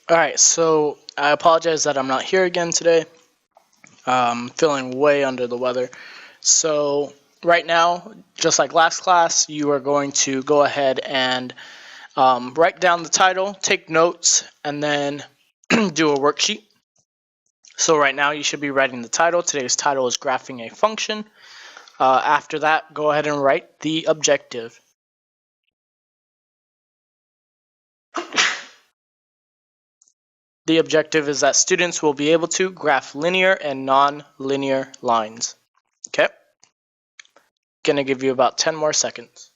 Alright, so I apologize that I'm not here again today. I'm feeling way under the weather. So right now, just like last class, you are going to go ahead and write down the title, take notes, and then do a worksheet. So right now you should be writing the title. Today's title is Graphing a Function. After that, go ahead and write the objective. The objective is that students will be able to graph linear and non-linear lines. Okay? Gonna give you about 10 more seconds.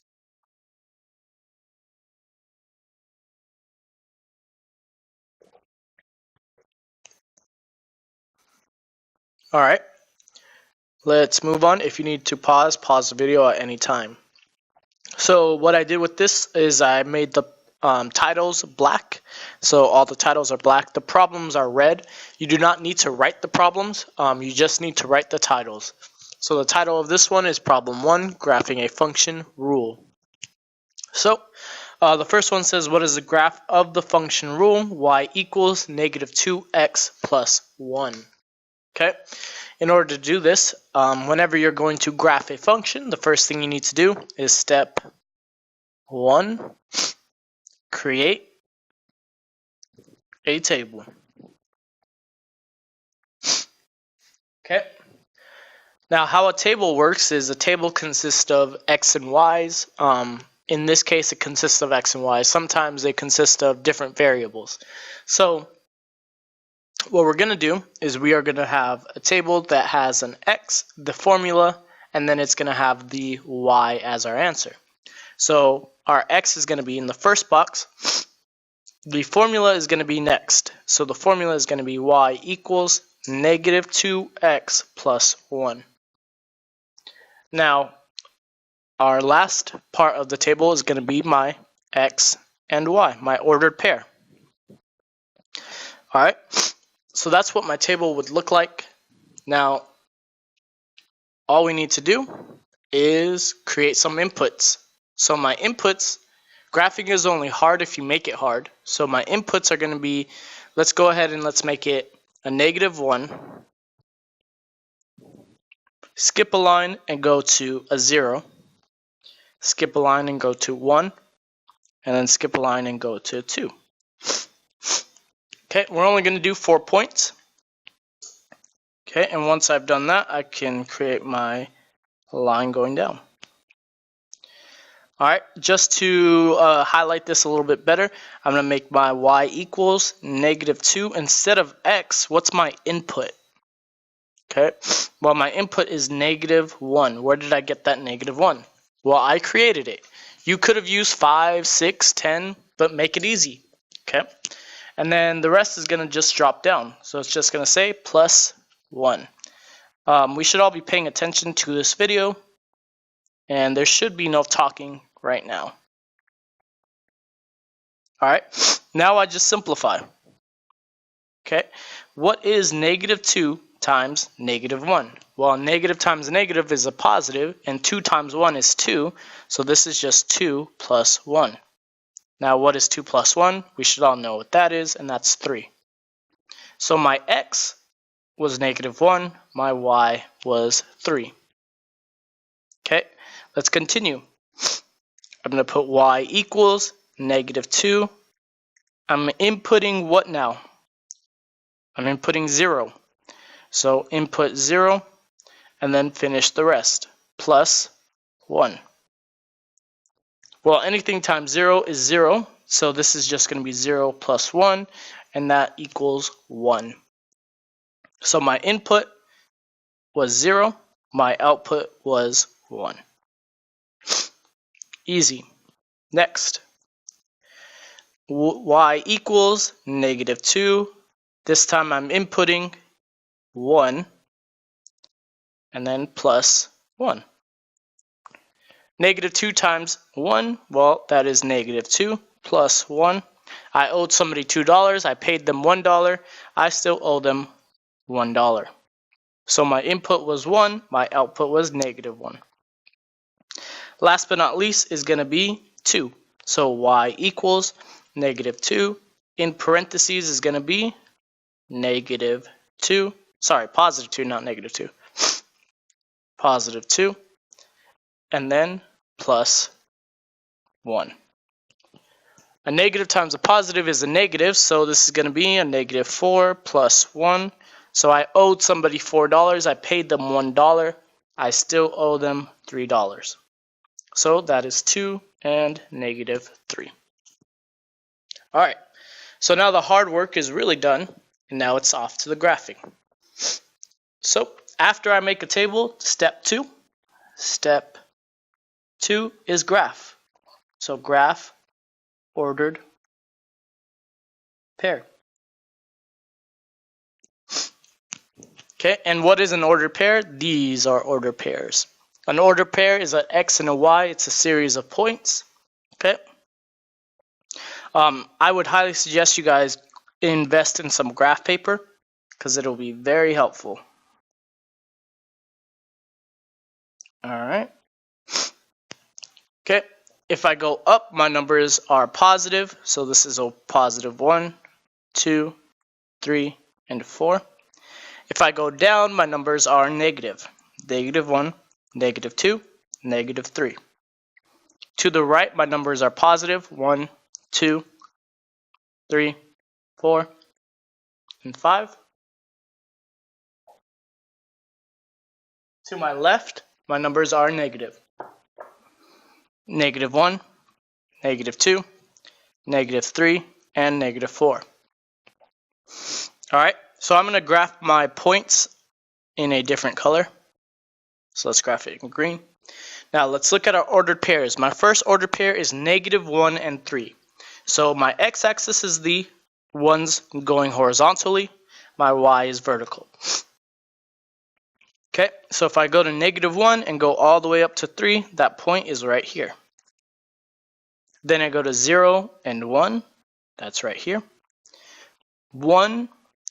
Alright, let's move on. If you need to pause the video at any time. So what I did with this is I made the titles black. So all the titles are black. The problems are red. You do not need to write the problems. You just need to write the titles. So the title of this one is Problem 1, Graphing a Function Rule. So the first one says, what is the graph of the function rule y equals negative 2x plus 1? Okay. In order to do this, whenever you're going to graph a function, the first thing you need to do is step 1, create a table. Okay. Now, how a table works is a table consists of x and y's. In this case, it consists of x and y. Sometimes they consist of different variables. So what we're going to do is we are going to have a table that has an x, the formula, and then it's going to have the y as our answer. So our x is going to be in the first box. The formula is going to be next. So the formula is going to be y equals negative 2x plus 1. Now, our last part of the table is going to be my x and y, my ordered pair. All right. So that's what my table would look like. Now, all we need to do is create some inputs. So my inputs, graphing is only hard if you make it hard. So my inputs are going to be, let's go ahead and let's make it a negative 1. Skip a line and go to a 0. Skip a line and go to 1. And then skip a line and go to 2. Okay, we're only going to do 4 points. Okay, and once I've done that, I can create my line going down. All right, just to highlight this a little bit better, I'm going to make my y equals negative 2. Instead of x, what's my input? Okay, well, my input is negative 1. Where did I get that negative 1? Well, I created it. You could have used 5, 6, 10, but make it easy. Okay, and then the rest is going to just drop down. So it's just going to say plus 1. We should all be paying attention to this video, and there should be no talking right now. All right, now I just simplify. Okay, what is negative 2 times negative 1? Well, negative times negative is a positive, and 2 times 1 is 2, so this is just 2 plus 1. Now, what is 2 plus 1? We should all know what that is, and that's 3. So my x was negative 1, my y was 3. Okay, let's continue. I'm going to put y equals negative 2. I'm inputting what now? I'm inputting 0. So input 0, and then finish the rest, plus 1. Well, anything times 0 is 0, so this is just going to be 0 plus 1, and that equals 1. So my input was 0, my output was 1. Easy. Next, y equals negative 2. This time I'm inputting 1, and then plus 1. Negative 2 times 1, well, that is negative 2 plus 1. I owed somebody $2. I paid them $1. I still owe them $1. So my input was 1, my output was negative 1. Last but not least is going to be 2. So y equals negative 2 in parentheses is going to be negative 2. Sorry, positive 2, not negative 2. Positive 2. And then plus 1. A negative times a positive is a negative, so this is going to be a negative 4 plus 1. So I owed somebody $4. I paid them $1. I still owe them $3. So that is 2 and negative 3. All right, so now the hard work is really done, and now it's off to the graphing. So after I make a table, step 2 is graph. So graph ordered pair. Okay, and what is an ordered pair? These are ordered pairs. An ordered pair is an X and a Y. It's a series of points. Okay. I would highly suggest you guys invest in some graph paper because it'll be very helpful. All right. Okay. If I go up, my numbers are positive. So this is a positive 1, 2, 3, and 4. If I go down, my numbers are negative. Negative 1, negative 2, negative 3. To the right, my numbers are positive 1, 2, 3, 4, and 5. To my left, my numbers are negative. Negative 1, negative 2, negative 3, and negative 4. All right, so I'm going to graph my points in a different color. So let's graph it in green. Now let's look at our ordered pairs. My first ordered pair is negative 1 and 3. So my x-axis is the ones going horizontally. My y is vertical. Okay, so if I go to negative 1 and go all the way up to 3, that point is right here. Then I go to 0 and 1, that's right here. 1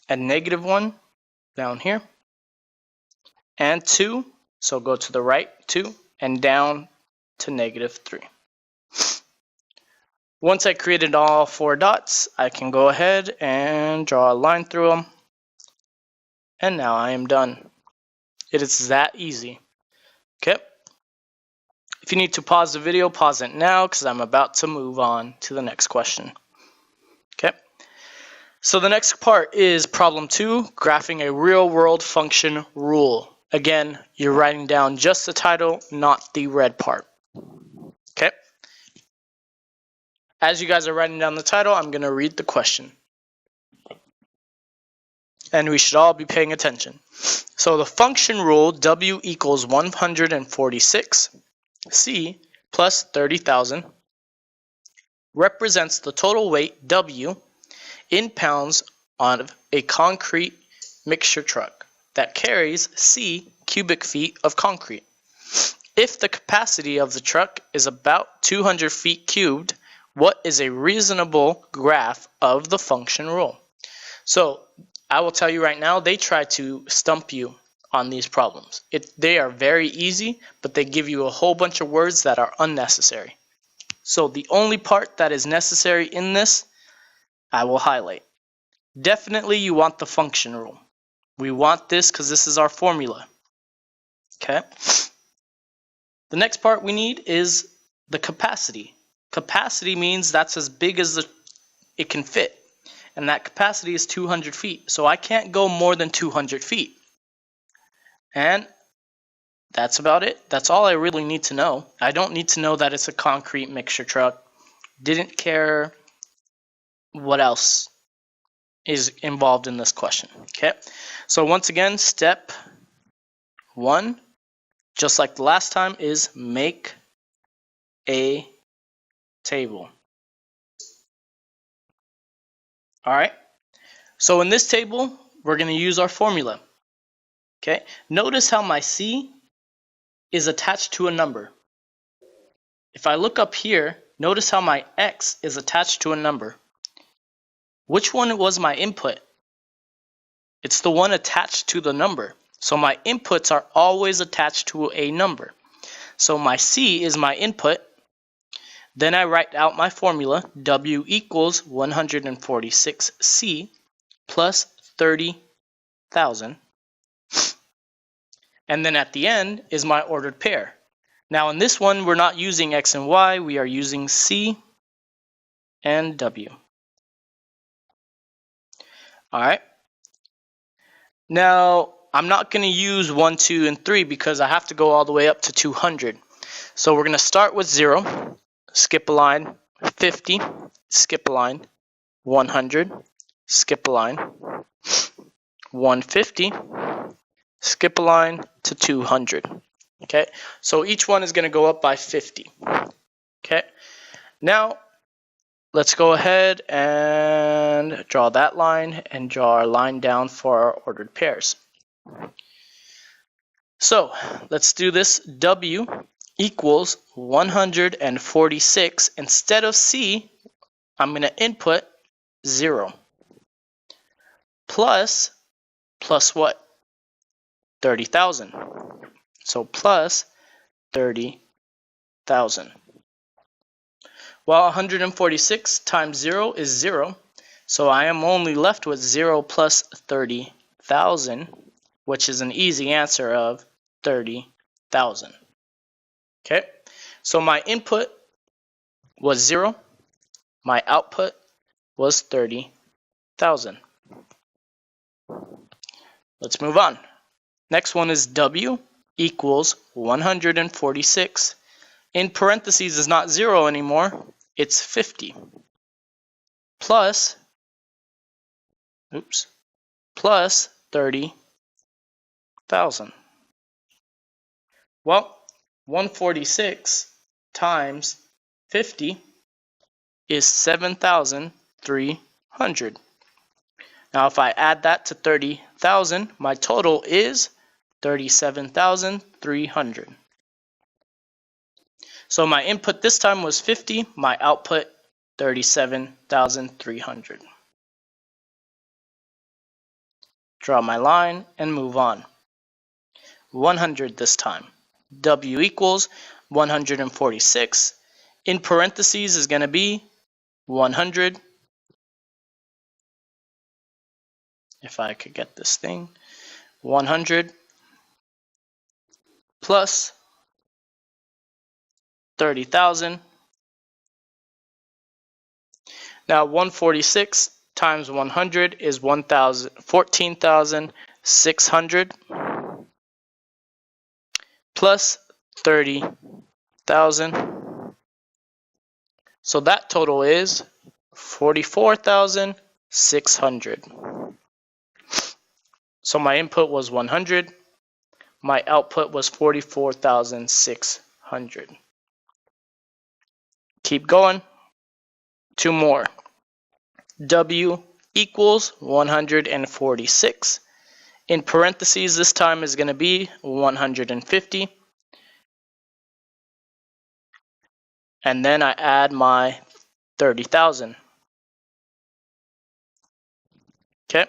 and negative 1 down here. And 2, so go to the right, 2, and down to negative 3. Once I created all 4 dots, I can go ahead and draw a line through them. And now I am done. It is that easy. Okay. If you need to pause the video, pause it now because I'm about to move on to the next question. Okay. So the next part is problem 2, graphing a real-world function rule. Again, you're writing down just the title, not the red part. Okay. As you guys are writing down the title, I'm going to read the question. And we should all be paying attention. So the function rule W equals 146 C plus 30,000 represents the total weight W in pounds on a concrete mixture truck that carries C cubic feet of concrete. If the capacity of the truck is about 200 feet cubed, what is a reasonable graph of the function rule? So I will tell you right now, they try to stump you on these problems. They are very easy, but they give you a whole bunch of words that are unnecessary. So the only part that is necessary in this, I will highlight. Definitely you want the function rule. We want this because this is our formula. Okay. The next part we need is the capacity. Capacity means that's as big as it can fit. And that capacity is 200 feet. So I can't go more than 200 feet. And that's about it. That's all I really need to know. I don't need to know that it's a concrete mixture truck. Didn't care what else is involved in this question. Okay. So once again, step 1, just like the last time, is make a table. All right. So in this table, we're going to use our formula. Okay. Notice how my C is attached to a number. If I look up here, notice how my X is attached to a number. Which one was my input? It's the one attached to the number. So my inputs are always attached to a number. So my C is my input. Then I write out my formula, W equals 146C plus 30,000. And then at the end is my ordered pair. Now in this one, we're not using X and Y, we are using C and W. All right. Now, I'm not going to use 1, 2, and 3 because I have to go all the way up to 200. So we're going to start with 0, skip a line, 50, skip a line, 100, skip a line, 150, skip a line to 200. Okay, so each one is going to go up by 50. Okay, now let's go ahead and draw that line and draw our line down for our ordered pairs. So let's do this. W equals 146. Instead of C, I'm going to input 0 plus what? 30,000. So plus 30,000. Well, 146 times 0 is 0. So I am only left with 0 plus 30,000, which is an easy answer of 30,000. Okay, so my input was 0. My output was 30,000. Let's move on. Next one is W equals 146. In parentheses is not 0 anymore, it's 50. Plus 30,000. Well, 146 times 50 is 7,300. Now if I add that to 30,000, my total is 37,300. So my input this time was 50, my output 37,300. Draw my line and move on. 100 this time. W equals 146. In parentheses is going to be 100. If I could get this thing. 100 plus 30,000. Now 146 times 100 is 14,600 plus 30,000. So that total is 44,600. So my input was 100. My output was 44,600. Keep going. 2 more. W equals 146. In parentheses, this time is going to be 150. And then I add my 30,000. Okay,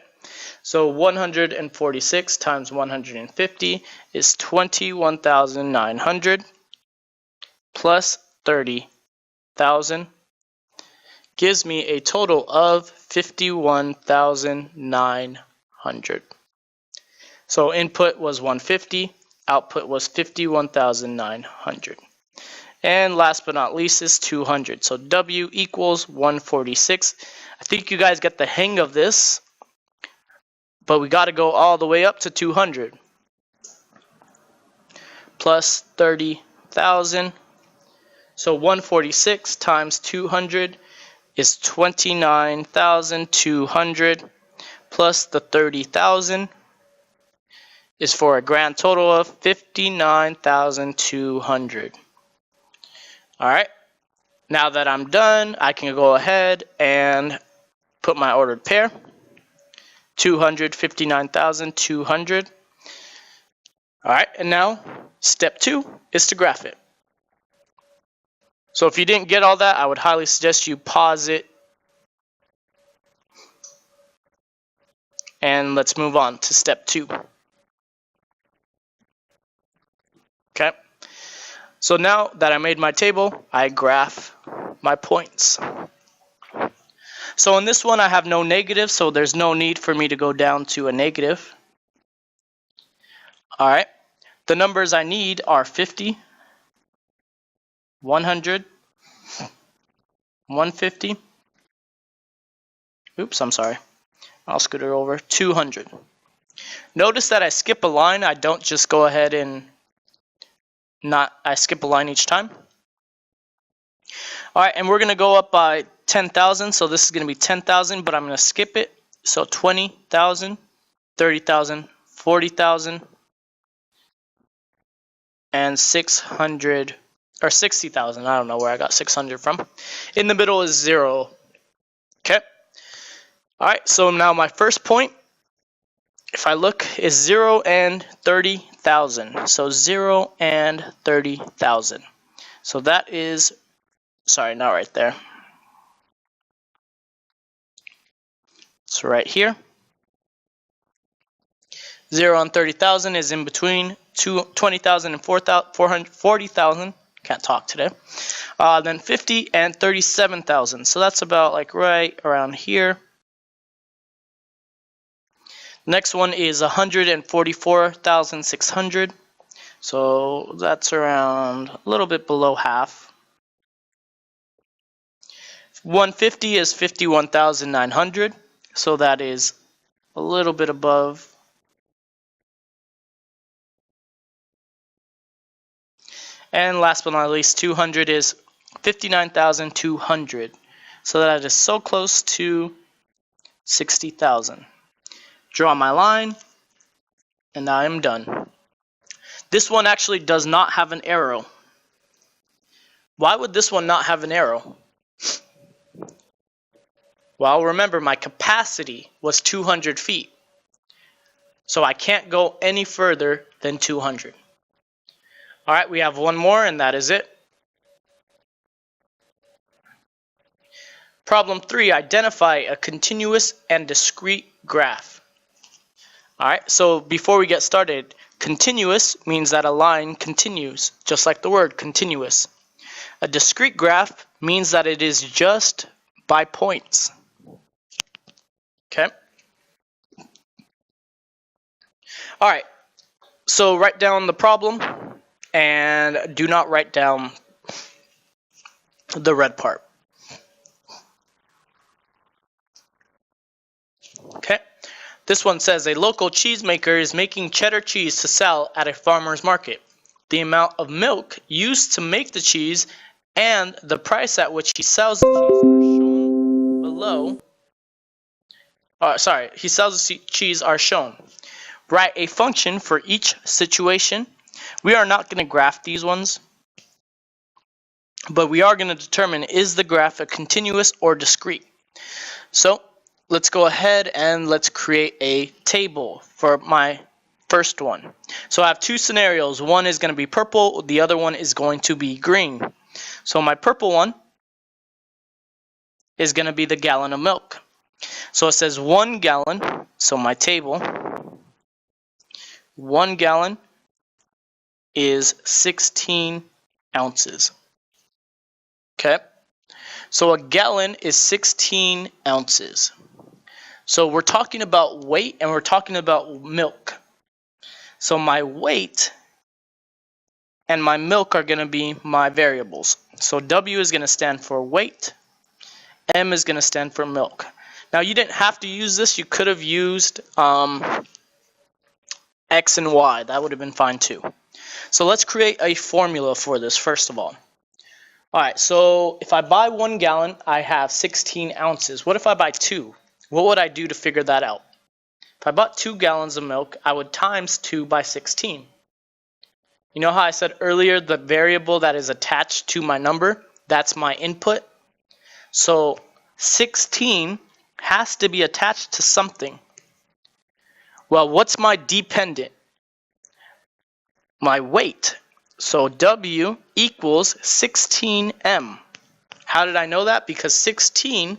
so 146 times 150 is 21,900 plus 30,000 gives me a total of 51,900. So input was 150, output was 51,900. And last but not least is 200. So W equals 146. I think you guys get the hang of this, but we got to go all the way up to 200. Plus 30,000. So 146 times 200 is 29,200 plus the 30,000 is for a grand total of 59,200. All right, now that I'm done, I can go ahead and put my ordered pair. 259,200. All right, and now step 2 is to graph it. So if you didn't get all that, I would highly suggest you pause it. And let's move on to step 2. Okay. So now that I made my table, I graph my points. So in this one I have no negative, so there's no need for me to go down to a negative. Alright, the numbers I need are 50, 100, 150, oops, I'm sorry, I'll scoot it over, 200. Notice that I skip a line, I don't just go ahead and I skip a line each time. Alright, and we're going to go up by 10,000, so this is going to be 10,000, but I'm going to skip it. So 20,000, 30,000, 40,000, and 600, or 60,000. I don't know where I got 600 from. In the middle is 0. Okay. Alright, so now my first point, if I look, is 0 and 30,000. So 0 and 30,000. So that is, sorry, not right there. So right here. 0 and 30,000 is in between 20,000 and 40,000. Can't talk today. Then 50 and 37,000. So that's about like right around here. Next one is 144,600. So that's around a little bit below half. 150 is 51,900. So that is a little bit above. And last but not least, 200 is 59,200. So that is so close to 60,000. Draw my line, and I am done. This one actually does not have an arrow. Why would this one not have an arrow? Well, remember my capacity was 200 feet. So I can't go any further than 200. All right, we have one more, and that is it. Problem 3, identify a continuous and discrete graph. All right, so before we get started, continuous means that a line continues, just like the word continuous. A discrete graph means that it is just by points. Okay. All right, so write down the problem and do not write down the red part. Okay. This one says a local cheesemaker is making cheddar cheese to sell at a farmer's market. The amount of milk used to make the cheese and the price at which he sells the cheese are shown below. He sells the cheese are shown. Write a function for each situation. We are not going to graph these ones, but we are going to determine is the graph a continuous or discrete. So let's go ahead and let's create a table for my first one. So I have two scenarios. One is going to be purple, the other one is going to be green. So my purple one is going to be the gallon of milk. So it says 1 gallon, so my table, 1 gallon is 16 ounces. Okay, so a gallon is 16 ounces. So we're talking about weight and we're talking about milk. So my weight and my milk are going to be my variables. So W is going to stand for weight, M is going to stand for milk. Now you didn't have to use this, you could have used X and Y, that would have been fine too. So let's create a formula for this first of all. Alright, so if I buy 1 gallon, I have 16 ounces. What if I buy 2? What would I do to figure that out? If I bought 2 gallons of milk, I would times 2 by 16. You know how I said earlier the variable that is attached to my number, that's my input? So 16 has to be attached to something. Well, what's my dependent? My weight. So W equals 16M. How did I know that? Because 16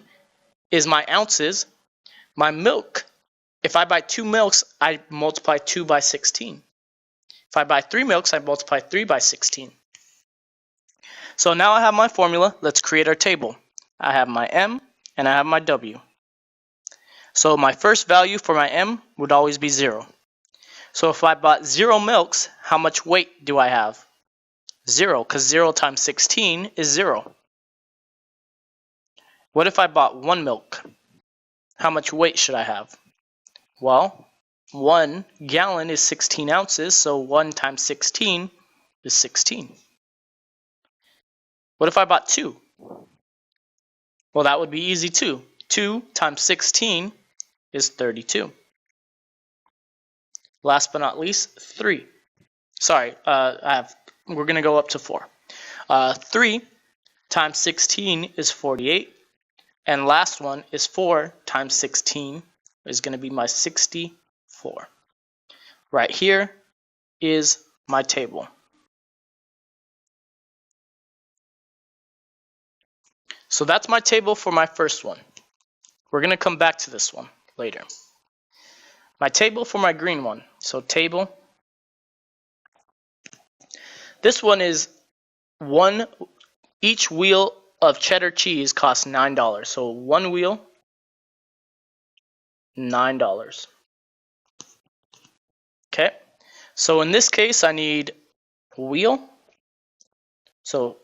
is my ounces. My milk, if I buy 2 milks, I multiply 2 by 16. If I buy 3 milks, I multiply 3 by 16. So now I have my formula. Let's create our table. I have my M and I have my W. So my first value for my M would always be 0. So if I bought 0 milks, how much weight do I have? 0, because 0 times 16 is 0. What if I bought 1 milk? How much weight should I have? Well, 1 gallon is 16 ounces, so 1 times 16 is 16. What if I bought 2? Well, that would be easy too. 2 times 16 is 32. Last but not least, 3. Sorry, we're going to go up to 4. 3 times 16 is 48. And last one is 4 times 16 is going to be my 64. Right here is my table. So that's my table for my first one. We're going to come back to this one later. My table for my green one. So table. This one is each wheel of cheddar cheese costs $9. So 1 wheel, $9. Okay. So in this case, I need a wheel. So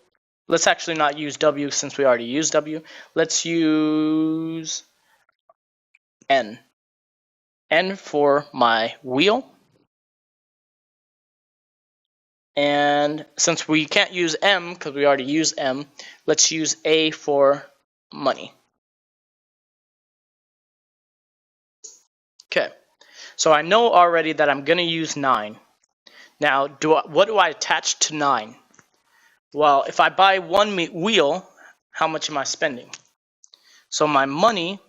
let's actually not use W since we already used W. Let's use N. N for my wheel. And since we can't use M because we already used M, let's use A for money. Okay, so I know already that I'm going to use 9. Now, what do I attach to 9? Well, if I buy 1 wheel, how much am I spending? So my money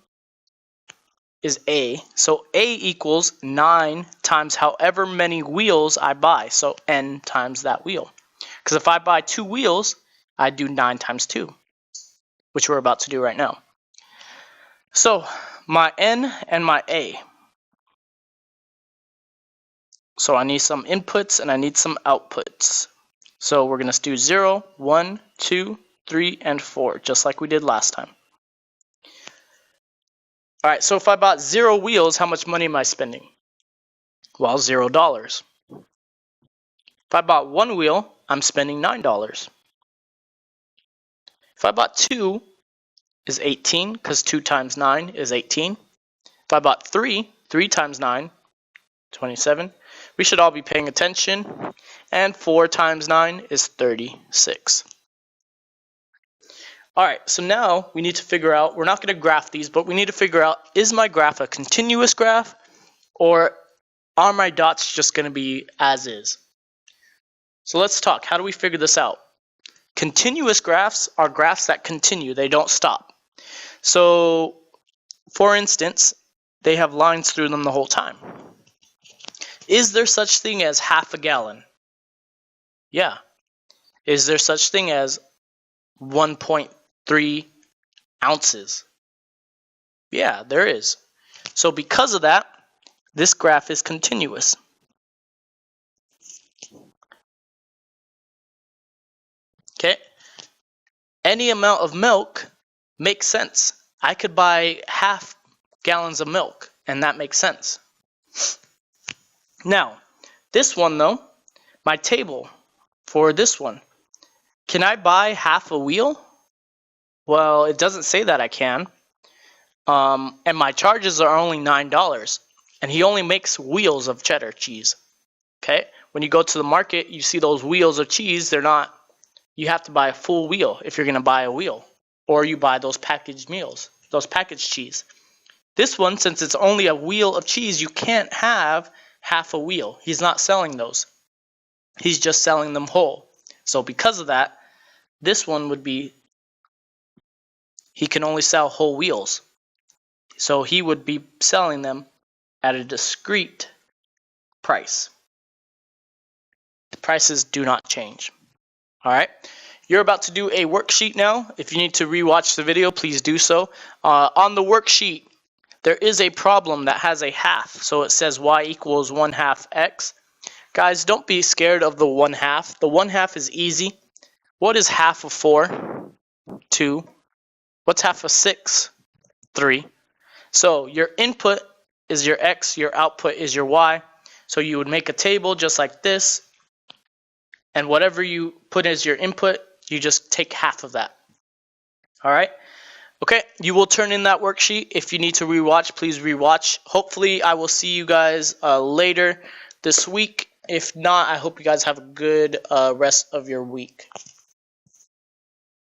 is A. So A equals 9 times however many wheels I buy. So N times that wheel. Because if I buy 2 wheels, I do 9 times 2, which we're about to do right now. So my N and my A. So I need some inputs and I need some outputs. So we're going to do 0, 1, 2, 3, and 4, just like we did last time. All right, so if I bought 0 wheels, how much money am I spending? Well, $0. If I bought 1 wheel, I'm spending $9. If I bought 2, is 18, because 2 times 9 is 18. If I bought 3, 3 times 9, 27. We should all be paying attention. And 4 times 9 is 36. All right, so now we need to figure out, we're not going to graph these, but we need to figure out, is my graph a continuous graph or are my dots just going to be as is? So let's talk. How do we figure this out? Continuous graphs are graphs that continue. They don't stop. So, for instance, they have lines through them the whole time. Is there such thing as half a gallon? Yeah. Is there such thing as 1.3 ounces? Yeah, there is. So because of that, this graph is continuous. Okay. Any amount of milk makes sense. I could buy half gallons of milk, and that makes sense. Now, this one though, my table for this one, can I buy half a wheel? Well, it doesn't say that I can. And my charges are only $9. And he only makes wheels of cheddar cheese. Okay? When you go to the market, you see those wheels of cheese. They're not, you have to buy a full wheel if you're going to buy a wheel. Or you buy those packaged meals, those packaged cheese. This one, since it's only a wheel of cheese, you can't have half a wheel. He's not selling those. He's just selling them whole. So because of that, this one would be, he can only sell whole wheels. So he would be selling them at a discrete price. The prices do not change. All right. You're about to do a worksheet now. If you need to rewatch the video, please do so. On the worksheet, there is a problem that has a half. So it says y equals 1/2 x. Guys, don't be scared of the 1/2. The 1/2 is easy. What is half of 4? 2. What's half of 6? 3. So your input is your x, your output is your y. So you would make a table just like this, and whatever you put as your input, you just take half of that. All right. Okay, you will turn in that worksheet. If you need to rewatch, please rewatch. Hopefully, I will see you guys later this week. If not, I hope you guys have a good rest of your week.